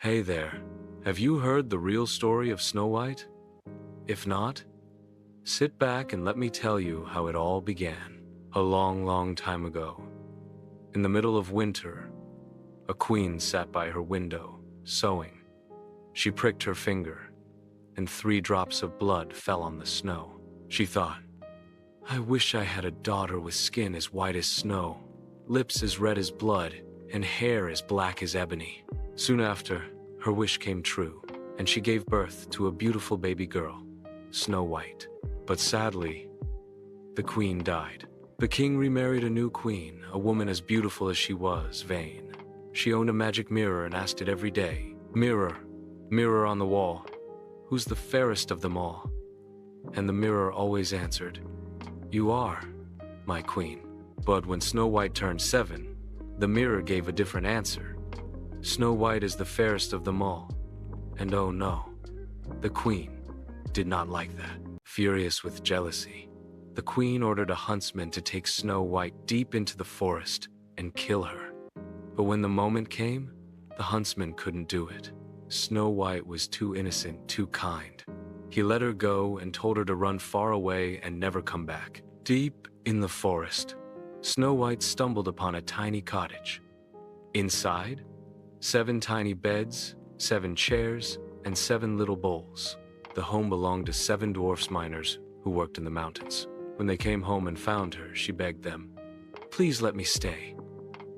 Hey there, have you heard the real story of Snow White? If not, sit back and let me tell you how it all began. A long, long time ago, in the middle of winter, a queen sat by her window, sewing. She pricked her finger, and 3 drops of blood fell on the snow. She thought, I wish I had a daughter with skin as white as snow, lips as red as blood, and hair as black as ebony. Soon after, her wish came true, and she gave birth to a beautiful baby girl, Snow White. But sadly, the queen died. The king remarried a new queen, a woman as beautiful as she was vain. She owned a magic mirror and asked it every day, Mirror, mirror on the wall, who's the fairest of them all? And the mirror always answered, You are, my queen. But when Snow White turned 7, the mirror gave a different answer. Snow White is the fairest of them all. And oh no, the queen did not like that. Furious with jealousy, the queen ordered a huntsman to take Snow White deep into the forest and kill her. But when the moment came, the huntsman couldn't do it. Snow White was too innocent, too kind. He let her go and told her to run far away and never come back. Deep in the forest, Snow White stumbled upon a tiny cottage. Inside, 7 tiny beds, 7 chairs, and 7 little bowls. The home belonged to 7 dwarfs miners who worked in the mountains. When they came home and found her, she begged them, Please let me stay.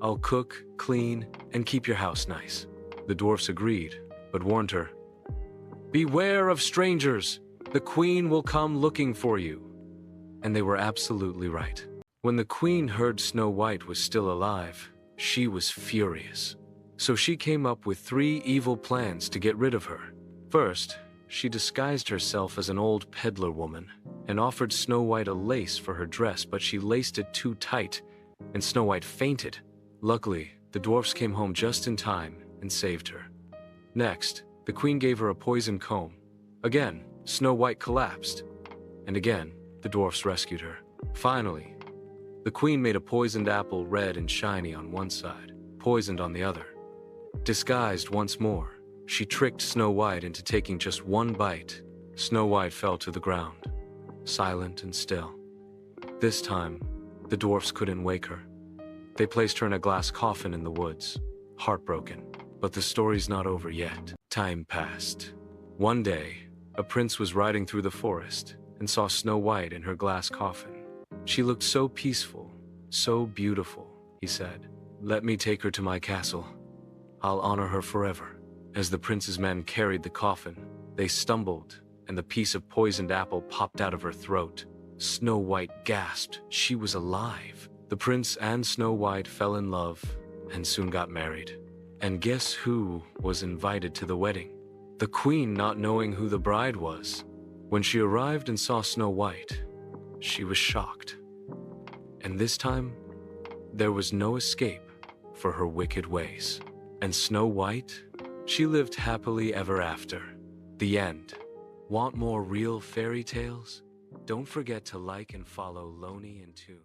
I'll cook, clean, and keep your house nice. The dwarfs agreed, but warned her, Beware of strangers! The queen will come looking for you. And they were absolutely right. When the queen heard Snow White was still alive, she was furious. So she came up with 3 evil plans to get rid of her. First, she disguised herself as an old peddler woman and offered Snow White a lace for her dress, but she laced it too tight, and Snow White fainted. Luckily, the dwarfs came home just in time and saved her. Next, the queen gave her a poison comb. Again, Snow White collapsed. And again, the dwarfs rescued her. Finally, the queen made a poisoned apple red and shiny on one side, poisoned on the other. Disguised once more, she tricked Snow White into taking just 1 bite. Snow White fell to the ground, silent and still. This time, the dwarfs couldn't wake her. They placed her in a glass coffin in the woods, heartbroken. But the story's not over yet. Time passed. One day, a prince was riding through the forest and saw Snow White in her glass coffin. She looked so peaceful, so beautiful, he said. Let me take her to my castle. I'll honor her forever. As the prince's men carried the coffin, they stumbled, and the piece of poisoned apple popped out of her throat. Snow White gasped. She was alive. The prince and Snow White fell in love and soon got married. And guess who was invited to the wedding? The queen, not knowing who the bride was. When she arrived and saw Snow White, she was shocked. And this time, there was no escape for her wicked ways. And Snow White, she lived happily ever after. The end. Want more real fairy tales? Don't forget to like and follow Loneey and Toons.